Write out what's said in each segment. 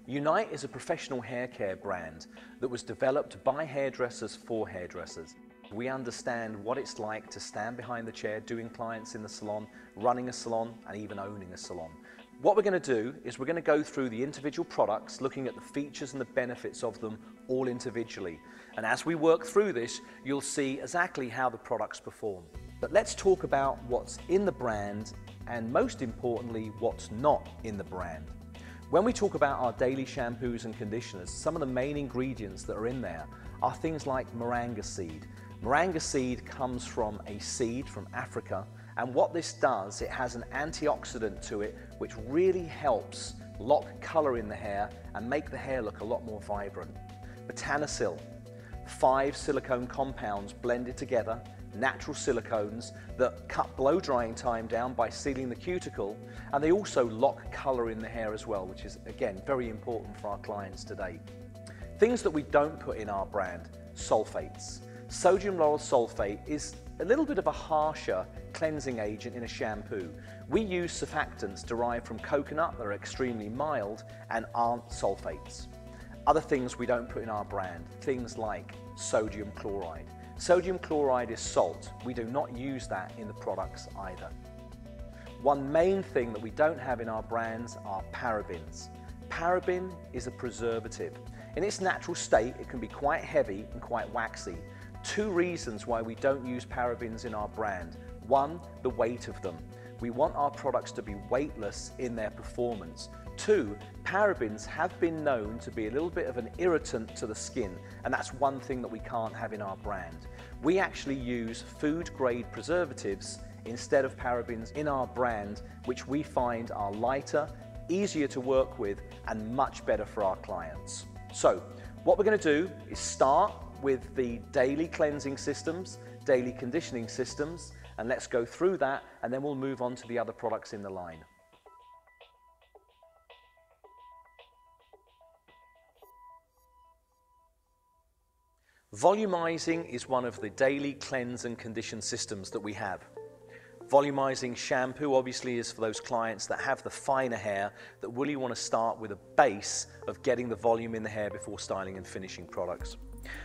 Unite is a professional hair care brand that was developed by hairdressers for hairdressers. We understand what it's like to stand behind the chair doing clients in the salon, running a salon, and even owning a salon. What we're going to do is we're going to go through the individual products, looking at the features and the benefits of them all individually. And as we work through this, you'll see exactly how the products perform. But let's talk about what's in the brand and, most importantly, what's not in the brand. When we talk about our daily shampoos and conditioners, some of the main ingredients that are in there are things like moringa seed. Moringa seed comes from a seed from Africa, and what this does, it has an antioxidant to it which really helps lock colour in the hair and make the hair look a lot more vibrant. Botanosyl, 5 silicone compounds blended together, natural silicones that cut blow drying time down by sealing the cuticle, and they also lock colour in the hair as well, which is again very important for our clients today. Things that we don't put in our brand: sulfates. Sodium lauryl sulfate is a little bit of a harsher cleansing agent in a shampoo. We use surfactants derived from coconut that are extremely mild and aren't sulfates. Other things we don't put in our brand, things like sodium chloride. Sodium chloride is salt. We do not use that in the products either. One main thing that we don't have in our brands are parabens. Paraben is a preservative. In its natural state, it can be quite heavy and quite waxy. 2 reasons why we don't use parabens in our brand. 1, the weight of them. We want our products to be weightless in their performance. 2, parabens have been known to be a little bit of an irritant to the skin, and that's one thing that we can't have in our brand. We actually use food-grade preservatives instead of parabens in our brand, which we find are lighter, easier to work with, and much better for our clients. So, what we're going to do is start with the daily cleansing systems, daily conditioning systems, and let's go through that, and then we'll move on to the other products in the line. Volumizing is one of the daily cleanse and condition systems that we have. Volumizing shampoo obviously is for those clients that have the finer hair that really want to start with a base of getting the volume in the hair before styling and finishing products.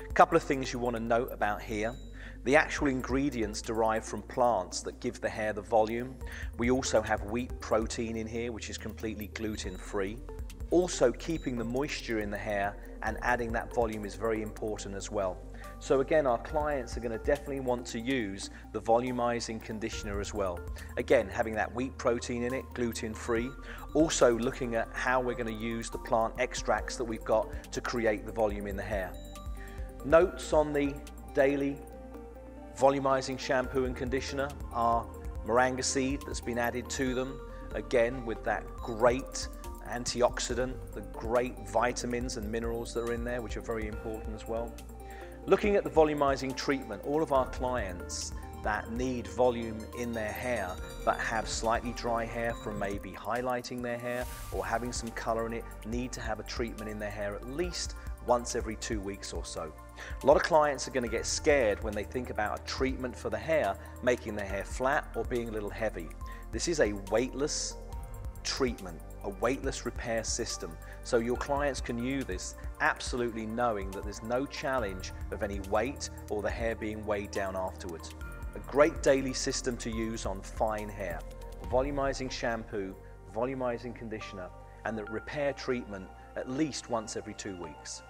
A couple of things you want to note about here. The actual ingredients derive from plants that give the hair the volume. We also have wheat protein in here, which is completely gluten-free. Also, keeping the moisture in the hair and adding that volume is very important as well. So again, our clients are going to definitely want to use the volumizing conditioner as well. Again, having that wheat protein in it, gluten-free. Also looking at how we're going to use the plant extracts that we've got to create the volume in the hair. Notes on the daily volumizing shampoo and conditioner are moringa seed that's been added to them, again with that great antioxidant, the great vitamins and minerals that are in there, which are very important as well. Looking at the volumizing treatment, all of our clients that need volume in their hair but have slightly dry hair from maybe highlighting their hair or having some color in it need to have a treatment in their hair at least once every 2 weeks or so. A lot of clients are going to get scared when they think about a treatment for the hair, making their hair flat or being a little heavy. This is a weightless treatment, a weightless repair system. So your clients can use this absolutely knowing that there's no challenge of any weight or the hair being weighed down afterwards. A great daily system to use on fine hair. Volumizing shampoo, volumizing conditioner, and the repair treatment at least once every 2 weeks.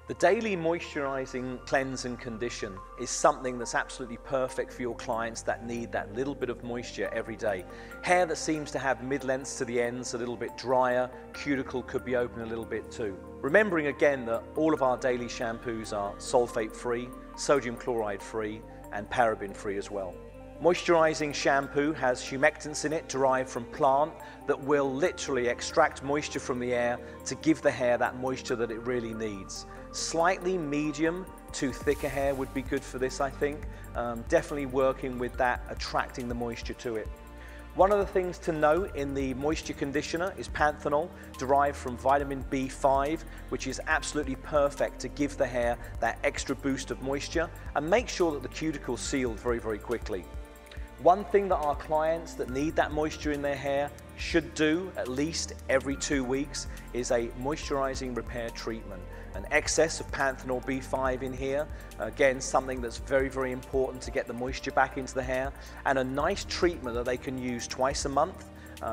The daily moisturizing cleanse and condition is something that's absolutely perfect for your clients that need that little bit of moisture every day. Hair that seems to have mid-lengths to the ends, a little bit drier, cuticle could be open a little bit too. Remembering again that all of our daily shampoos are sulfate-free, sodium chloride-free, and paraben-free as well. Moisturizing shampoo has humectants in it derived from plant that will literally extract moisture from the air to give the hair that moisture that it really needs. Slightly medium to thicker hair would be good for this, I think. Definitely working with that, attracting the moisture to it. One of the things to note in the moisture conditioner is panthenol, derived from vitamin B5, which is absolutely perfect to give the hair that extra boost of moisture and make sure that the cuticle is sealed very, very quickly. One thing that our clients that need that moisture in their hair should do at least every 2 weeks is a moisturizing repair treatment. An excess of panthenol B5 in here, again something that's very, very important to get the moisture back into the hair, and a nice treatment that they can use twice a month.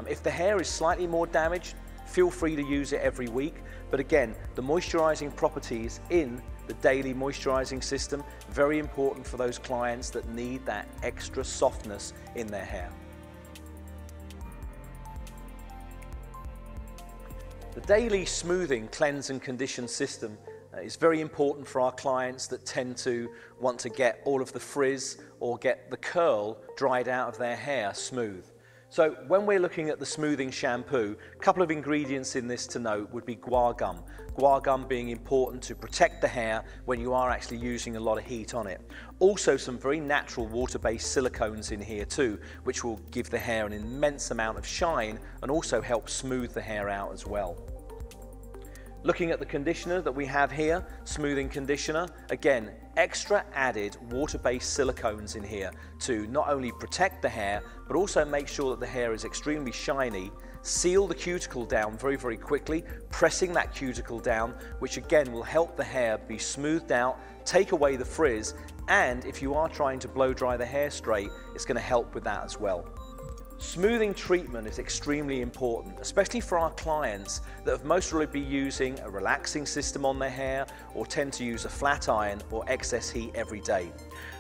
If the hair is slightly more damaged, feel free to use it every week, but again, the moisturizing properties in the daily moisturizing system, very important for those clients that need that extra softness in their hair. The daily smoothing, cleanse and condition system is very important for our clients that tend to want to get all of the frizz or get the curl dried out of their hair smooth. So when we're looking at the smoothing shampoo, a couple of ingredients in this to note would be guar gum. Guar gum being important to protect the hair when you are actually using a lot of heat on it. Also some very natural water-based silicones in here too, which will give the hair an immense amount of shine and also help smooth the hair out as well. Looking at the conditioner that we have here, smoothing conditioner, again, extra added water-based silicones in here to not only protect the hair, but also make sure that the hair is extremely shiny, seal the cuticle down very, very quickly, pressing that cuticle down, which again will help the hair be smoothed out, take away the frizz, and if you are trying to blow dry the hair straight, it's going to help with that as well. Smoothing treatment is extremely important, especially for our clients that have most probably be using a relaxing system on their hair or tend to use a flat iron or excess heat every day.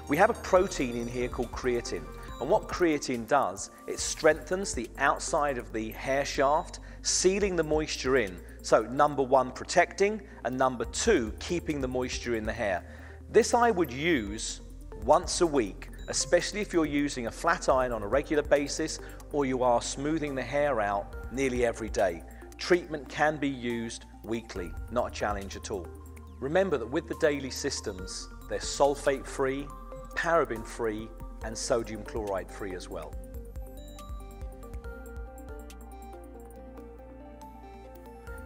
We have a protein in here called creatine, and what creatine does, it strengthens the outside of the hair shaft, sealing the moisture in. So number one, protecting, and number two, keeping the moisture in the hair. This I would use once a week, especially if you're using a flat iron on a regular basis or you are smoothing the hair out nearly every day. Treatment can be used weekly, not a challenge at all. Remember that with the daily systems, they're sulfate-free, paraben-free, and sodium chloride-free as well.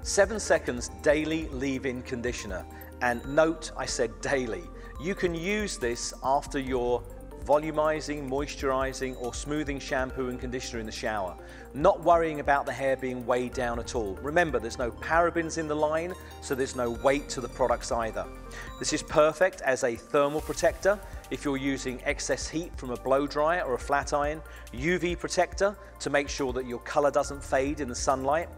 Seven seconds daily leave-in conditioner, and note I said daily. You can use this after your volumizing, moisturizing or smoothing shampoo and conditioner in the shower. Not worrying about the hair being weighed down at all. Remember, there's no parabens in the line, so there's no weight to the products either. This is perfect as a thermal protector if you're using excess heat from a blow dryer or a flat iron, UV protector to make sure that your color doesn't fade in the sunlight.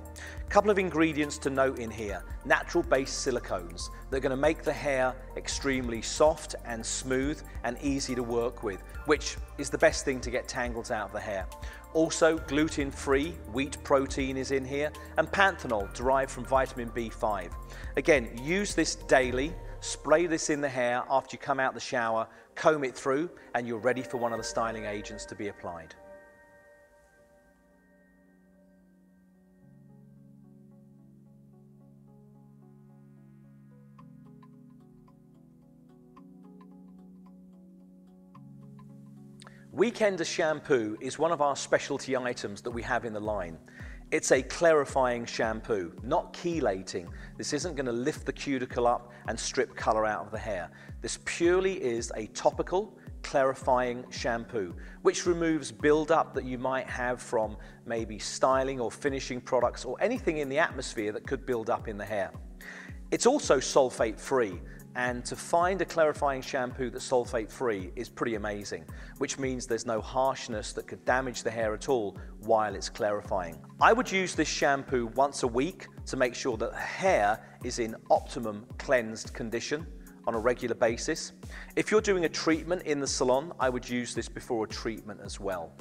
A couple of ingredients to note in here, natural based silicones. They're going to make the hair extremely soft and smooth and easy to work with, which is the best thing to get tangles out of the hair. Also gluten-free wheat protein is in here, and panthenol derived from vitamin B5. Again, use this daily, spray this in the hair after you come out the shower, comb it through, and you're ready for one of the styling agents to be applied. Weekender shampoo is one of our specialty items that we have in the line. It's a clarifying shampoo, not chelating. This isn't going to lift the cuticle up and strip color out of the hair. This purely is a topical clarifying shampoo, which removes build-up that you might have from maybe styling or finishing products or anything in the atmosphere that could build up in the hair. It's also sulfate-free. And to find a clarifying shampoo that's sulfate-free is pretty amazing, which means there's no harshness that could damage the hair at all while it's clarifying. I would use this shampoo once a week to make sure that the hair is in optimum cleansed condition on a regular basis. If you're doing a treatment in the salon, I would use this before a treatment as well.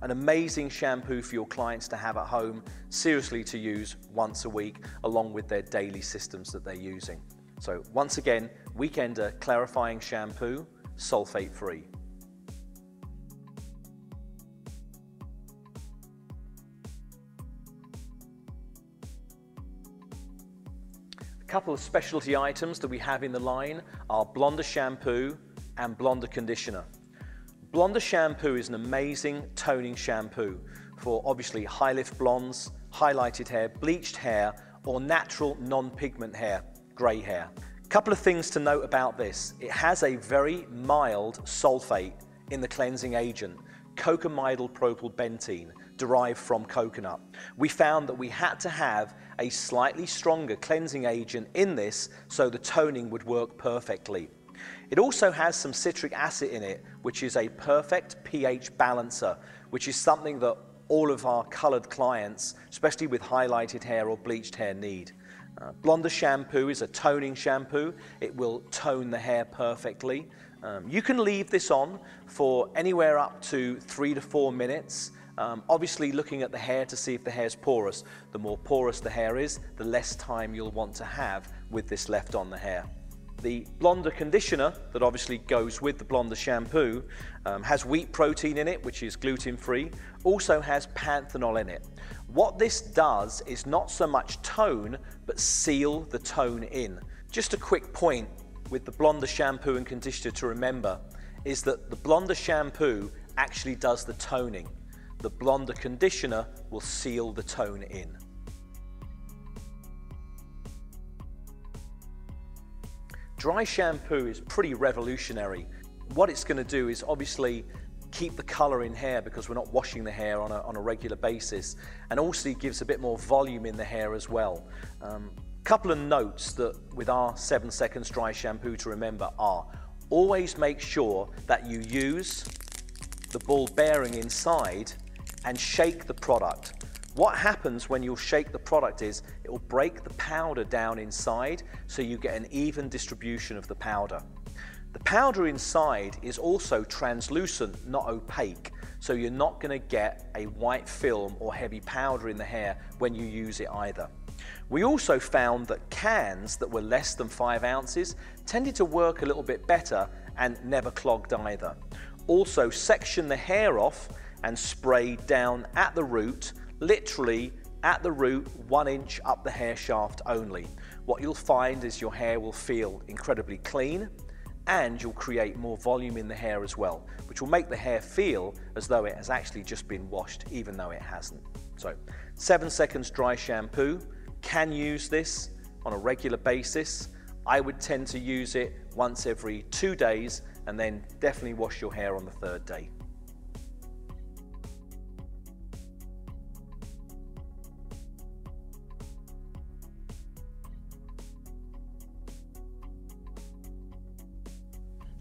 An amazing shampoo for your clients to have at home, seriously to use once a week, along with their daily systems that they're using. So once again, Weekender clarifying shampoo, sulfate-free. A couple of specialty items that we have in the line are Blonder shampoo and Blonder conditioner. Blonder shampoo is an amazing toning shampoo for obviously high lift blondes, highlighted hair, bleached hair, or natural non-pigment hair, grey hair. A couple of things to note about this. It has a very mild sulfate in the cleansing agent cocamidal propylbenzene derived from coconut. We found that we had to have a slightly stronger cleansing agent in this so the toning would work perfectly. It also has some citric acid in it, which is a perfect pH balancer, which is something that all of our colored clients, especially with highlighted hair or bleached hair, need. Blonde Shampoo is a toning shampoo. It will tone the hair perfectly. You can leave this on for anywhere up to 3 to 4 minutes. Obviously looking at the hair to see if the hair is porous. The more porous the hair is, the less time you'll want to have with this left on the hair. The Blonde conditioner that obviously goes with the Blonde shampoo has wheat protein in it, which is gluten-free, also has panthenol in it. What this does is not so much tone, but seal the tone in. Just a quick point with the Blonde shampoo and conditioner to remember is that the Blonde shampoo actually does the toning. The Blonde conditioner will seal the tone in. Dry shampoo is pretty revolutionary. What it's going to do is obviously keep the color in hair because we're not washing the hair on a regular basis, and also gives a bit more volume in the hair as well. Couple of notes that with our 7 seconds dry shampoo to remember are: always make sure that you use the ball bearing inside and shake the product. What happens when you shake the product is it will break the powder down inside so you get an even distribution of the powder. The powder inside is also translucent, not opaque, so you're not going to get a white film or heavy powder in the hair when you use it either. We also found that cans that were less than 5 ounces tended to work a little bit better and never clogged either. Also, section the hair off and spray down at the root, literally at the root, 1 inch up the hair shaft only. What you'll find is your hair will feel incredibly clean, and you'll create more volume in the hair as well, which will make the hair feel as though it has actually just been washed, even though it hasn't. So 7 seconds dry shampoo, can use this on a regular basis. I would tend to use it once every 2 days, and then definitely wash your hair on the 3rd day.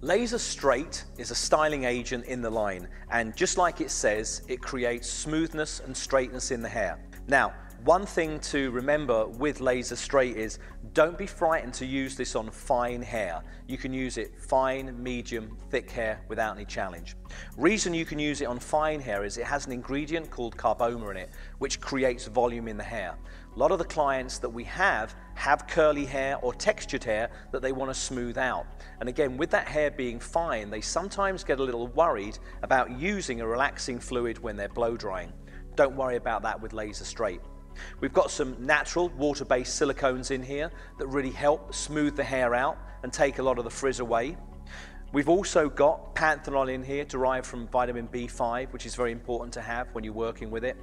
Laser Straight is a styling agent in the line, and just like it says, it creates smoothness and straightness in the hair. Now, one thing to remember with Laser Straight is don't be frightened to use this on fine hair. You can use it fine, medium, thick hair without any challenge. Reason you can use it on fine hair is it has an ingredient called carboma in it, which creates volume in the hair. A lot of the clients that we have curly hair or textured hair that they want to smooth out. And again, with that hair being fine, they sometimes get a little worried about using a relaxing fluid when they're blow drying. Don't worry about that with Laser Straight. We've got some natural water-based silicones in here that really help smooth the hair out and take a lot of the frizz away. We've also got panthenol in here derived from vitamin B5, which is very important to have when you're working with it.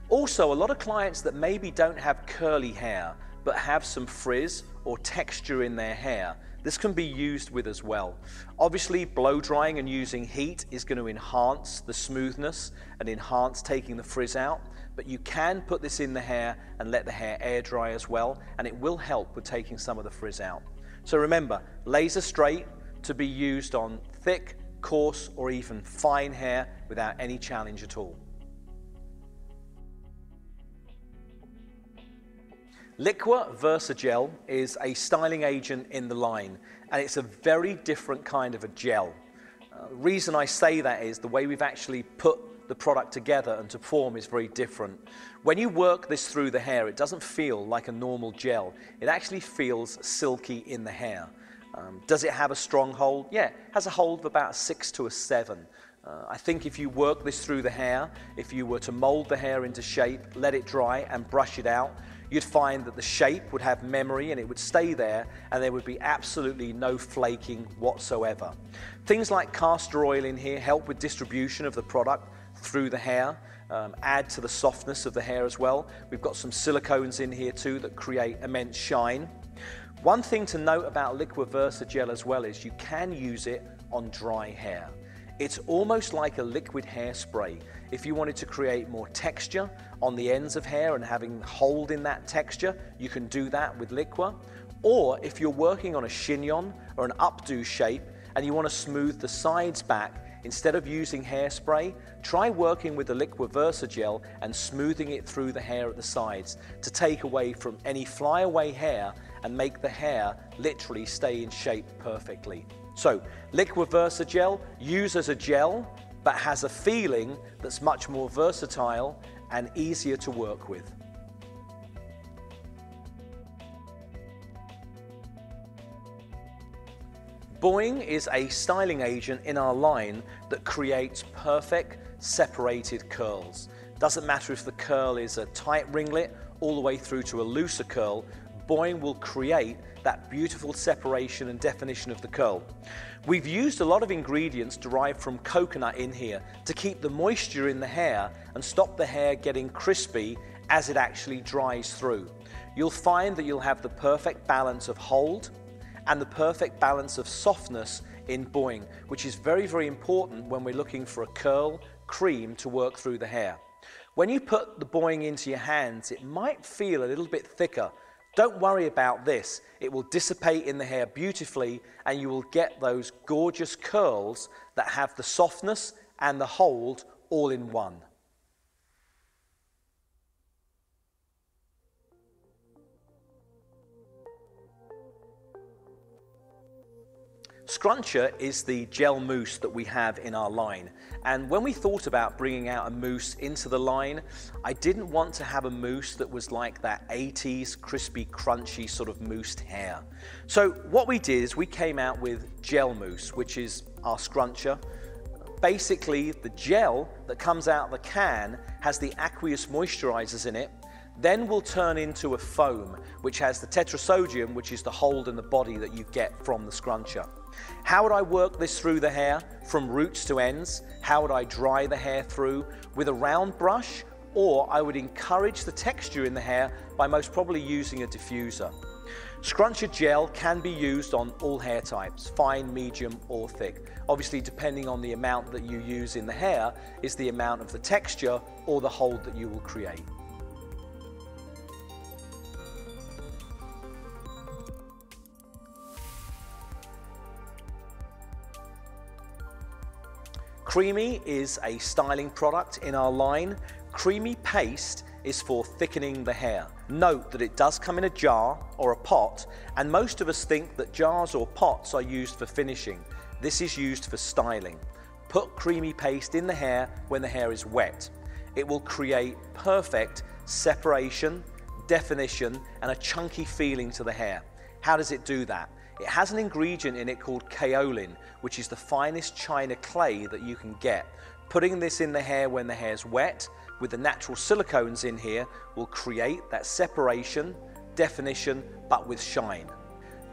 Also, a lot of clients that maybe don't have curly hair but have some frizz or texture in their hair, this can be used with as well. Obviously, blow drying and using heat is going to enhance the smoothness and enhance taking the frizz out, but you can put this in the hair and let the hair air dry as well, and it will help with taking some of the frizz out. So remember, Laser Straight to be used on thick, coarse, or even fine hair without any challenge at all. Liqua Versagel is a styling agent in the line, and it's a very different kind of a gel. The reason I say that is the way we've actually put the product together and to form is very different. When you work this through the hair, it doesn't feel like a normal gel. It actually feels silky in the hair. Does it have a strong hold? Yeah, it has a hold of about 6 to 7. I think if you work this through the hair, if you were to mold the hair into shape, let it dry and brush it out, you'd find that the shape would have memory and it would stay there, and there would be absolutely no flaking whatsoever. Things like castor oil in here help with distribution of the product through the hair, add to the softness of the hair as well. We've got some silicones in here too that create immense shine. One thing to note about Liqua Versagel as well is you can use it on dry hair. It's almost like a liquid hairspray. If you wanted to create more texture on the ends of hair and having hold in that texture, you can do that with liquid. Or if you're working on a chignon or an updo shape and you want to smooth the sides back, instead of using hairspray, try working with the liquid Versagel and smoothing it through the hair at the sides to take away from any flyaway hair and make the hair literally stay in shape perfectly. So, liquid Versagel, use as a gel, but has a feeling that's much more versatile and easier to work with. Boing is a styling agent in our line that creates perfect separated curls. Doesn't matter if the curl is a tight ringlet all the way through to a looser curl, Boing will create that beautiful separation and definition of the curl. We've used a lot of ingredients derived from coconut in here to keep the moisture in the hair and stop the hair getting crispy as it actually dries through. You'll find that you'll have the perfect balance of hold and the perfect balance of softness in Boing, which is very, very important when we're looking for a curl cream to work through the hair. When you put the Boing into your hands, it might feel a little bit thicker. Don't worry about this. It will dissipate in the hair beautifully and you will get those gorgeous curls that have the softness and the hold all in one. Scruncher is the gel mousse that we have in our line, and when we thought about bringing out a mousse into the line, I didn't want to have a mousse that was like that 80s crispy crunchy sort of moussed hair. So what we did is we came out with gel mousse, which is our scruncher. Basically the gel that comes out of the can has the aqueous moisturizers in it, then will turn into a foam which has the tetrasodium, which is the hold in the body that you get from the scruncher. How would I work this through the hair from roots to ends? How would I dry the hair through? With a round brush, or I would encourage the texture in the hair by most probably using a diffuser. Scruncher gel can be used on all hair types, fine, medium or thick. Obviously depending on the amount that you use in the hair is the amount of the texture or the hold that you will create. Creamy is a styling product in our line. Creamy paste is for thickening the hair. Note that it does come in a jar or a pot, and most of us think that jars or pots are used for finishing. This is used for styling. Put creamy paste in the hair when the hair is wet. It will create perfect separation, definition, and a chunky feeling to the hair. How does it do that? It has an ingredient in it called kaolin, which is the finest china clay that you can get. Putting this in the hair when the hair's wet, with the natural silicones in here, will create that separation, definition, but with shine.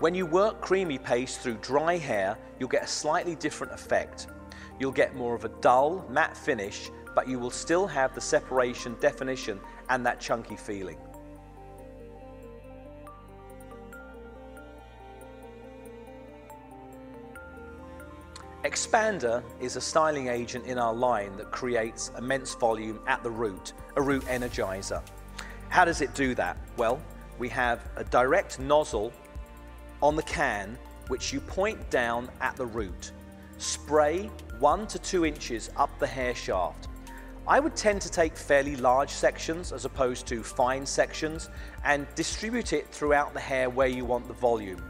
When you work creamy paste through dry hair, you'll get a slightly different effect. You'll get more of a dull, matte finish, but you will still have the separation, definition, and that chunky feeling. Expander is a styling agent in our line that creates immense volume at the root, a root energizer. How does it do that? Well, we have a direct nozzle on the can which you point down at the root. Spray 1 to 2 inches up the hair shaft. I would tend to take fairly large sections as opposed to fine sections and distribute it throughout the hair where you want the volume.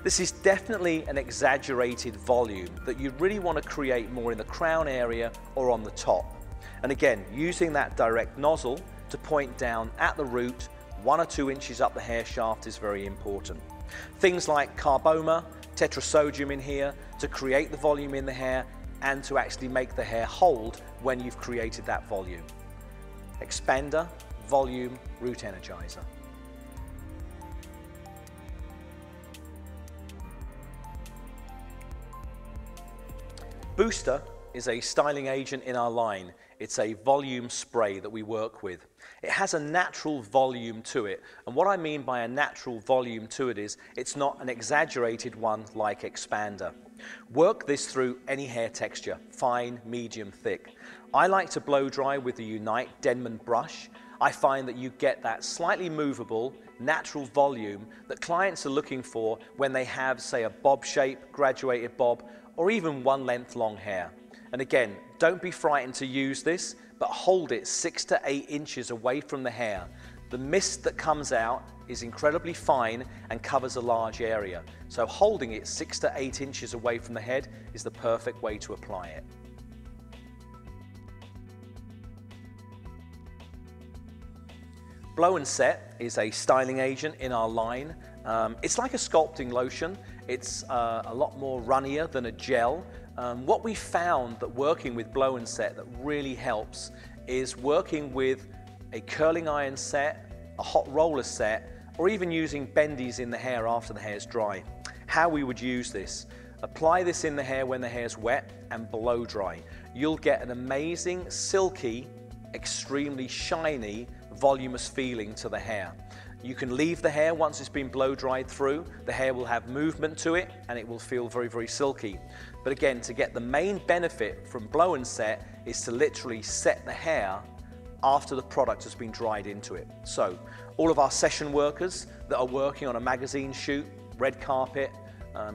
This is definitely an exaggerated volume that you really want to create more in the crown area or on the top. And again, using that direct nozzle to point down at the root, 1 or 2 inches up the hair shaft is very important. Things like carboma, tetrasodium in here to create the volume in the hair and to actually make the hair hold when you've created that volume. Expander, volume, root energizer. Booster is a styling agent in our line. It's a volume spray that we work with. It has a natural volume to it, and what I mean by a natural volume to it is it's not an exaggerated one like expander. Work this through any hair texture, fine, medium, thick. I like to blow dry with the Unite Denman brush. I find that you get that slightly movable, natural volume that clients are looking for when they have, say, a bob shape, graduated bob, or even one length long hair. And again, don't be frightened to use this, but hold it 6 to 8 inches away from the hair. The mist that comes out is incredibly fine and covers a large area. So holding it 6 to 8 inches away from the head is the perfect way to apply it. Blowin Set is a styling agent in our line. It's like a sculpting lotion. It's a lot more runnier than a gel. What we found that working with Blowin Set that really helps is working with a curling iron set, a hot roller set, or even using bendies in the hair after the hair's dry. How we would use this: apply this in the hair when the hair's wet and blow dry. You'll get an amazing, silky, extremely shiny, voluminous feeling to the hair. You can leave the hair once it's been blow dried through. The hair will have movement to it and it will feel very, very silky. But again, to get the main benefit from Blowin Set is to literally set the hair after the product has been dried into it. So all of our session workers that are working on a magazine shoot, red carpet,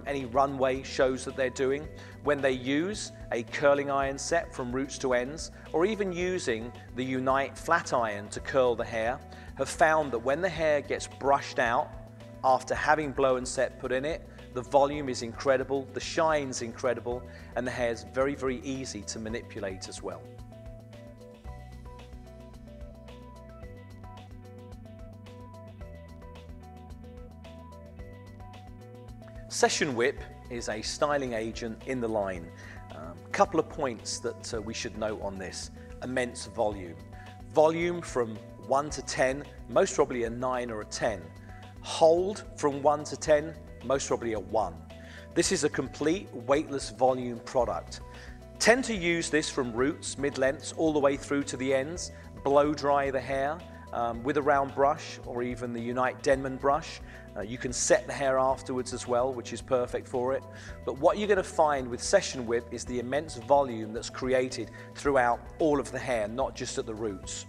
any runway shows that they're doing, when they use a curling iron set from roots to ends, or even using the Unite flat iron to curl the hair, have found that when the hair gets brushed out after having Blowin Set put in it, the volume is incredible, the shine's incredible, and the hair's very, very easy to manipulate as well. Session Whip is a styling agent in the line. Couple of points that we should note on this: immense volume. Volume from 1 to 10, most probably a 9 or a 10. Hold from 1 to 10, most probably a 1. This is a complete weightless volume product. Tend to use this from roots, mid-lengths, all the way through to the ends. Blow dry the hair with a round brush or even the Unite Denman brush. You can set the hair afterwards as well, which is perfect for it. But what you're going to find with Session Whip is the immense volume that's created throughout all of the hair, not just at the roots.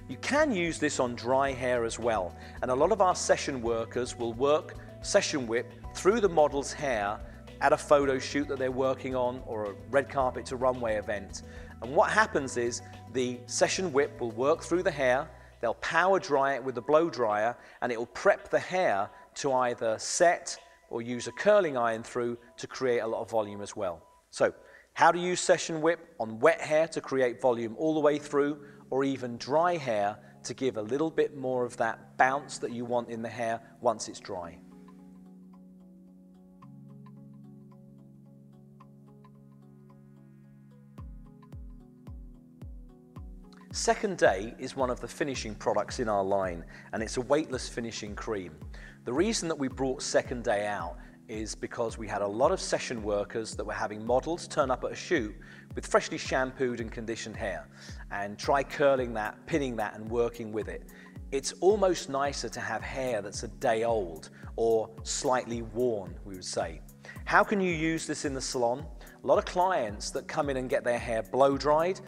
You can use this on dry hair as well, and a lot of our session workers will work Session Whip through the model's hair at a photo shoot that they're working on, or a red carpet to runway event. And what happens is the Session Whip will work through the hair, they'll power dry it with the blow dryer, and it will prep the hair to either set or use a curling iron through to create a lot of volume as well. So how to use Session Whip on wet hair to create volume all the way through, or even dry hair to give a little bit more of that bounce that you want in the hair once it's dry. Second Day is one of the finishing products in our line, and it's a weightless finishing cream. The reason that we brought Second Day out is because we had a lot of session workers that were having models turn up at a shoot with freshly shampooed and conditioned hair, and try curling that, pinning that and working with it. It's almost nicer to have hair that's a day old or slightly worn, we would say. How can you use this in the salon? A lot of clients that come in and get their hair blow dried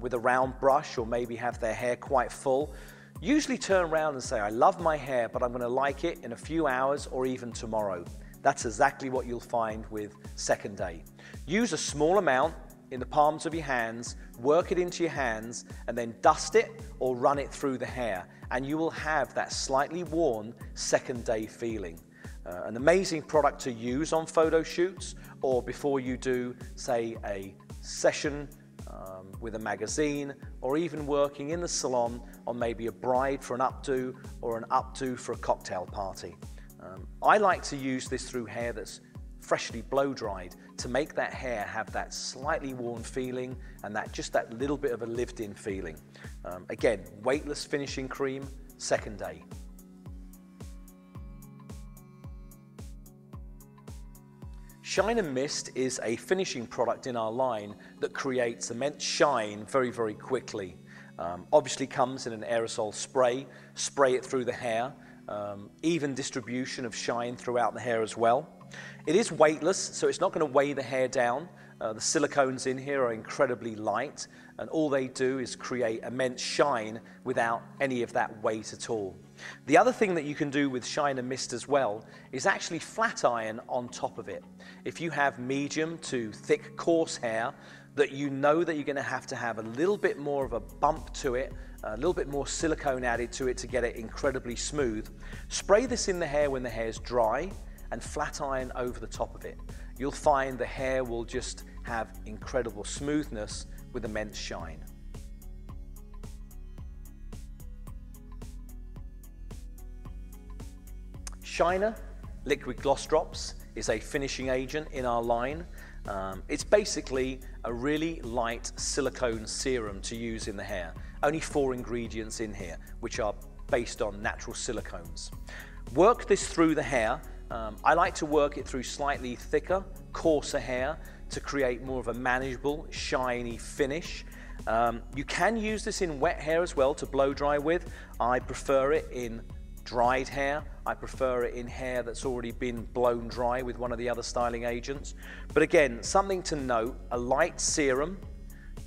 with a round brush, or maybe have their hair quite full, usually turn around and say, I love my hair, but I'm going to like it in a few hours or even tomorrow. That's exactly what you'll find with Second Day. Use a small amount in the palms of your hands, work it into your hands, and then dust it or run it through the hair, and you will have that slightly worn Second Day feeling. An amazing product to use on photo shoots, or before you do, say, a session with a magazine, or even working in the salon on maybe a bride for an updo or an updo for a cocktail party. I like to use this through hair that's freshly blow dried to make that hair have that slightly worn feeling and just that little bit of a lived in feeling. Again, weightless finishing cream, Second Day. Shina Mist is a finishing product in our line that creates immense shine very, very quickly. Obviously comes in an aerosol spray, spray it through the hair, even distribution of shine throughout the hair as well. It is weightless, so it's not going to weigh the hair down. The silicones in here are incredibly light, and all they do is create immense shine without any of that weight at all. The other thing that you can do with Shina Mist as well is actually flat iron on top of it. If you have medium to thick coarse hair that you know that you're going to have a little bit more of a bump to it, a little bit more silicone added to it to get it incredibly smooth, spray this in the hair when the hair is dry and flat iron over the top of it. You'll find the hair will just have incredible smoothness with immense shine. Shina Liquid Gloss Drops is a finishing agent in our line. It's basically a really light silicone serum to use in the hair. Only 4 ingredients in here, which are based on natural silicones. Work this through the hair. I like to work it through slightly thicker, coarser hair to create more of a manageable, shiny finish. You can use this in wet hair as well to blow dry with. I prefer it in dried hair. I prefer it in hair that's already been blown dry with one of the other styling agents. But again, something to note, a light serum,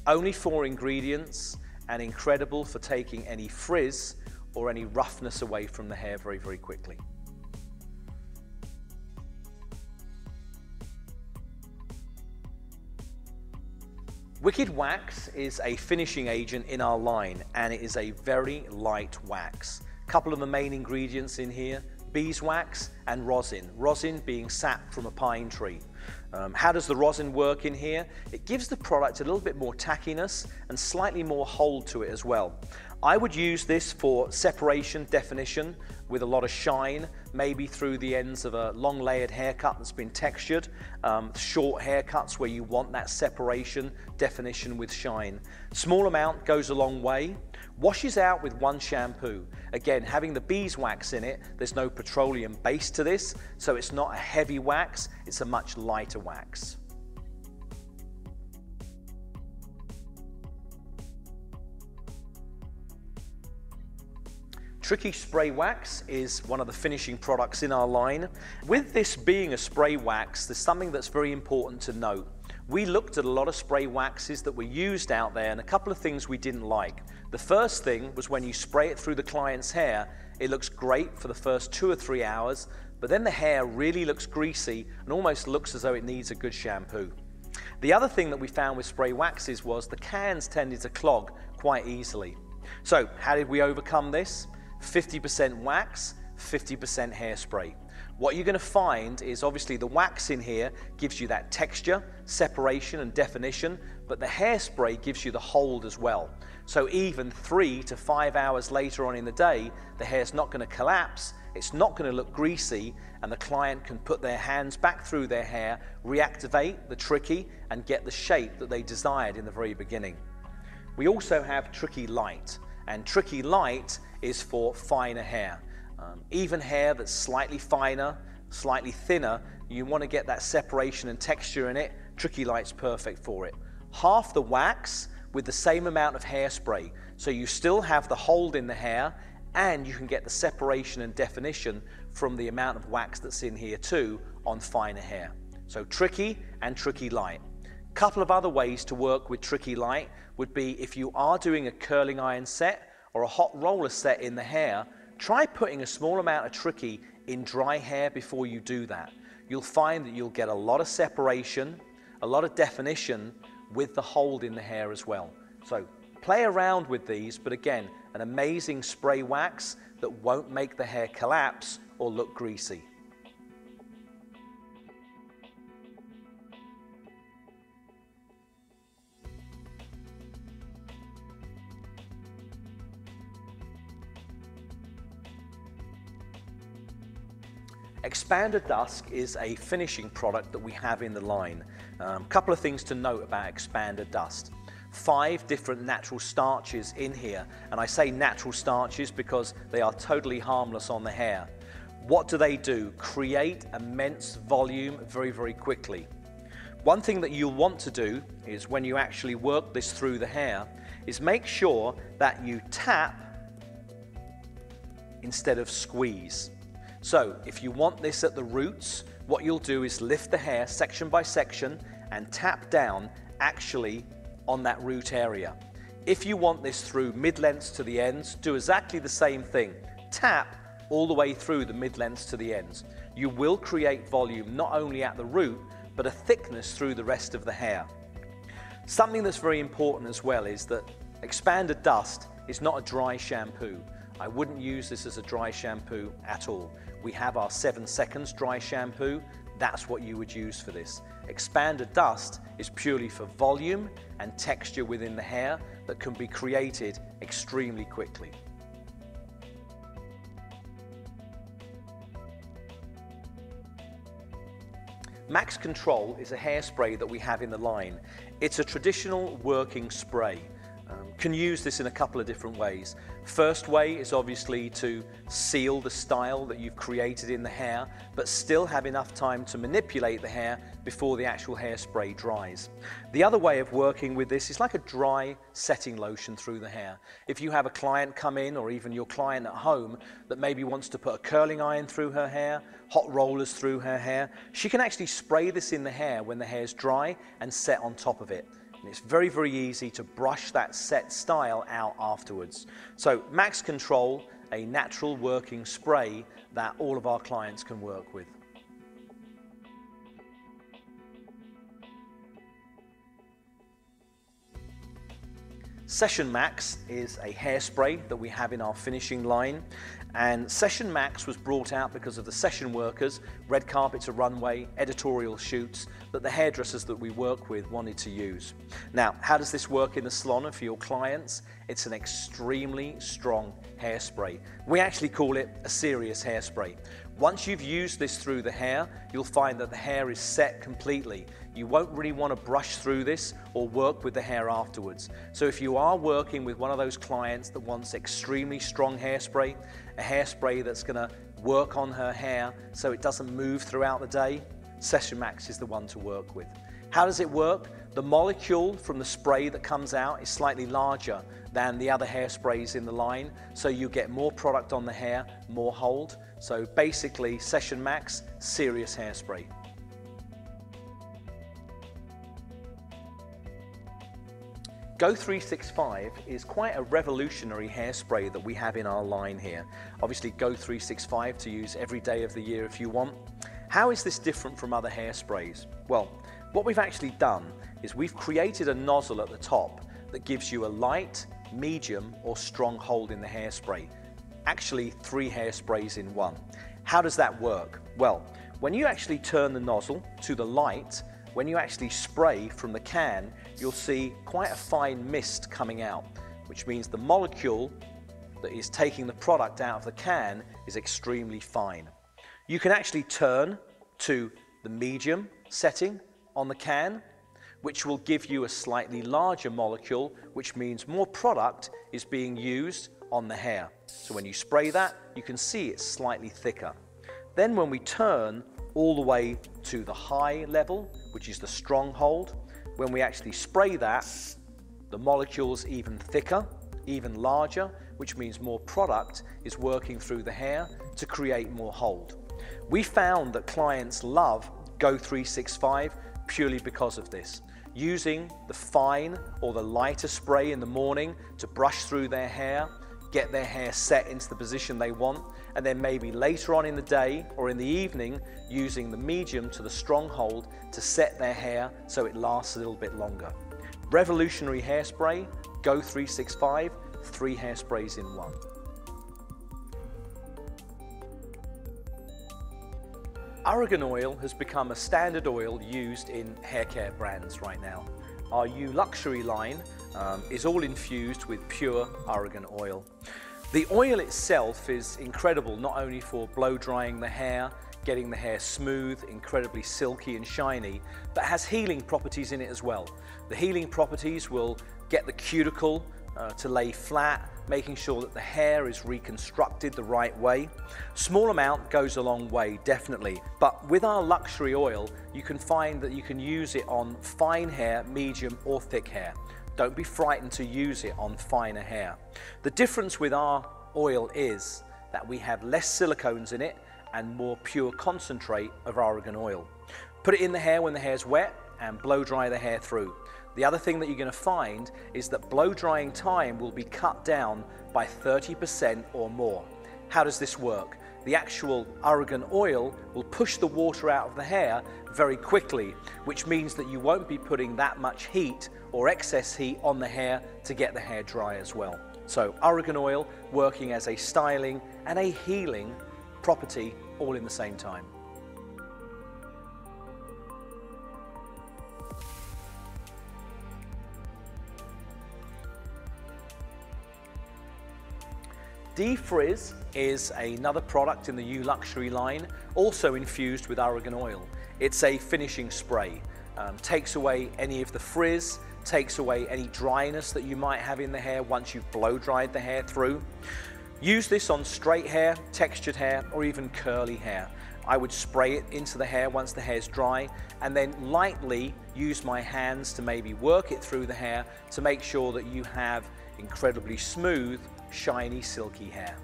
only 4 ingredients, and incredible for taking any frizz or any roughness away from the hair very, very quickly. Wicked Wax is a finishing agent in our line, and it is a very light wax. Couple of the main ingredients in here, beeswax and rosin. Rosin being sap from a pine tree. How does the rosin work in here? It gives the product a little bit more tackiness and slightly more hold to it as well. I would use this for separation, definition, with a lot of shine, maybe through the ends of a long layered haircut that's been textured, short haircuts where you want that separation, definition with shine. Small amount goes a long way. Washes out with 1 shampoo. Again, having the beeswax in it, there's no petroleum base to this, so it's not a heavy wax, it's a much lighter wax. Tricky Spray Wax is one of the finishing products in our line. With this being a spray wax, there's something that's very important to note. We looked at a lot of spray waxes that were used out there, and a couple of things we didn't like. The first thing was when you spray it through the client's hair, it looks great for the first 2 or 3 hours, but then the hair really looks greasy and almost looks as though it needs a good shampoo. The other thing that we found with spray waxes was the cans tended to clog quite easily. So how did we overcome this? 50% wax, 50% hairspray. What you're going to find is obviously the wax in here gives you that texture, separation and definition, but the hairspray gives you the hold as well. So even 3 to 5 hours later on in the day, the hair's not going to collapse, it's not going to look greasy, and the client can put their hands back through their hair, reactivate the Tricky, and get the shape that they desired in the very beginning. We also have Tricky Light, and Tricky Light is for finer hair. Even hair that's slightly finer, slightly thinner, you want to get that separation and texture in it, Tricky Light's perfect for it. Half the wax with the same amount of hairspray, so you still have the hold in the hair and you can get the separation and definition from the amount of wax that's in here too on finer hair. So Tricky and Tricky Light. Couple of other ways to work with Tricky Light would be if you are doing a curling iron set or a hot roller set in the hair, try putting a small amount of Tricky in dry hair before you do that. You'll find that you'll get a lot of separation, a lot of definition with the hold in the hair as well. So play around with these, but again, an amazing spray wax that won't make the hair collapse or look greasy. Expander Dusk is a finishing product that we have in the line. Couple of things to note about Expander Dust. 5 different natural starches in here, and I say natural starches because they are totally harmless on the hair. What do? Create immense volume very, very quickly. One thing that you'll want to do is when you actually work this through the hair is make sure that you tap instead of squeeze. So if you want this at the roots, what you'll do is lift the hair section by section and tap down actually on that root area. If you want this through mid-lengths to the ends, do exactly the same thing. Tap all the way through the mid-lengths to the ends. You will create volume not only at the root, but a thickness through the rest of the hair. Something that's very important as well is that Expanded Dust is not a dry shampoo. I wouldn't use this as a dry shampoo at all. We have our 7 seconds dry shampoo. That's what you would use for this. Expanded Dust is purely for volume and texture within the hair that can be created extremely quickly. Max Control is a hairspray that we have in the line. It's a traditional working spray. Can use this in a couple of different ways. First way is obviously to seal the style that you've created in the hair, but still have enough time to manipulate the hair before the actual hairspray dries. The other way of working with this is like a dry setting lotion through the hair. If you have a client come in, or even your client at home, that maybe wants to put a curling iron through her hair, hot rollers through her hair, she can actually spray this in the hair when the hair's dry and set on top of it. And it's very, very easy to brush that set style out afterwards. So Max Control, a natural working spray that all of our clients can work with. Session Max is a hairspray that we have in our finishing line, and Session Max was brought out because of the session workers, red carpet to runway, editorial shoots that the hairdressers that we work with wanted to use. Now, how does this work in the salon and for your clients? It's an extremely strong hairspray. We actually call it a serious hairspray. Once you've used this through the hair, you'll find that the hair is set completely. You won't really want to brush through this or work with the hair afterwards. So if you are working with one of those clients that wants extremely strong hairspray, a hairspray that's going to work on her hair so it doesn't move throughout the day, Session Max is the one to work with. How does it work? The molecule from the spray that comes out is slightly larger than the other hairsprays in the line, so you get more product on the hair, more hold. So basically, Session Max, serious hairspray. Go 365 is quite a revolutionary hairspray that we have in our line here. Obviously, Go 365 to use every day of the year if you want. How is this different from other hairsprays? Well, what we've actually done is we've created a nozzle at the top that gives you a light, medium, or strong hold in the hairspray. Actually, 3 hairsprays in one. How does that work? Well, when you actually turn the nozzle to the light, when you actually spray from the can, you'll see quite a fine mist coming out, which means the molecule that is taking the product out of the can is extremely fine. You can actually turn to the medium setting on the can, which will give you a slightly larger molecule, which means more product is being used on the hair. So when you spray that, you can see it's slightly thicker. Then when we turn all the way to the high level, which is the strong hold, when we actually spray that, the molecule's even thicker, even larger, which means more product is working through the hair to create more hold. We found that clients love Go 365 purely because of this. Using the fine or the lighter spray in the morning to brush through their hair, get their hair set into the position they want, and then maybe later on in the day or in the evening using the medium to the strong hold to set their hair so it lasts a little bit longer. Revolutionary hairspray, Go 365, 3 hairsprays in one. Argan oil has become a standard oil used in hair care brands right now. Our U Luxury line is all infused with pure argan oil. The oil itself is incredible, not only for blow drying the hair, getting the hair smooth, incredibly silky and shiny, but has healing properties in it as well. The healing properties will get the cuticle to lay flat, making sure that the hair is reconstructed the right way. Small amount goes a long way, definitely. But with our luxury oil, you can find that you can use it on fine hair, medium or thick hair. Don't be frightened to use it on finer hair. The difference with our oil is that we have less silicones in it and more pure concentrate of argan oil. Put it in the hair when the hair's wet and blow dry the hair through. The other thing that you're going to find is that blow drying time will be cut down by 30% or more. How does this work? The actual argan oil will push the water out of the hair very quickly, which means that you won't be putting that much heat or excess heat on the hair to get the hair dry as well. So argan oil working as a styling and a healing property all in the same time. Defrizz is another product in the U Luxury line, also infused with argan oil. It's a finishing spray, takes away any of the frizz, takes away any dryness that you might have in the hair once you've blow dried the hair through. Use this on straight hair, textured hair, or even curly hair. I would spray it into the hair once the hair's dry, and then lightly use my hands to maybe work it through the hair to make sure that you have incredibly smooth, shiny, silky hair.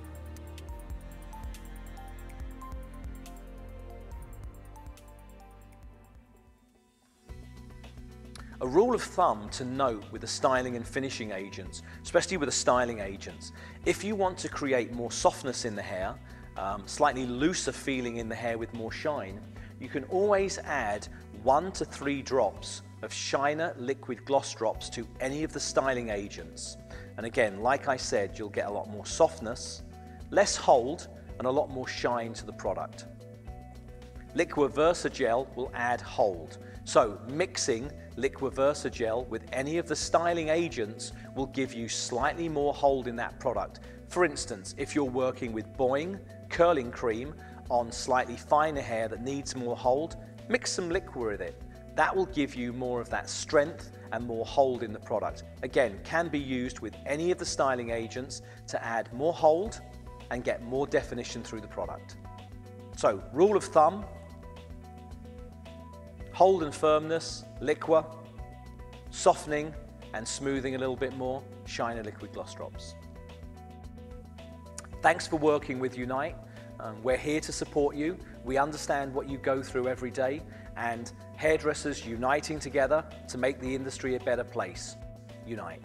A rule of thumb to note with the styling and finishing agents, especially with the styling agents, if you want to create more softness in the hair, slightly looser feeling in the hair with more shine, you can always add 1 to 3 drops of Shina liquid gloss drops to any of the styling agents. And again, like I said, you'll get a lot more softness, less hold, and a lot more shine to the product. Liqua Versa Gel will add hold. So mixing Liqua Versa Gel with any of the styling agents will give you slightly more hold in that product. For instance, if you're working with Boing curling cream on slightly finer hair that needs more hold, mix some Liqua with it. That will give you more of that strength and more hold in the product. Again, can be used with any of the styling agents to add more hold and get more definition through the product. So, rule of thumb, hold and firmness, Liqua, softening and smoothing a little bit more, Shina liquid gloss drops. Thanks for working with Unite. We're here to support you. We understand what you go through every day, and hairdressers uniting together to make the industry a better place. Unite.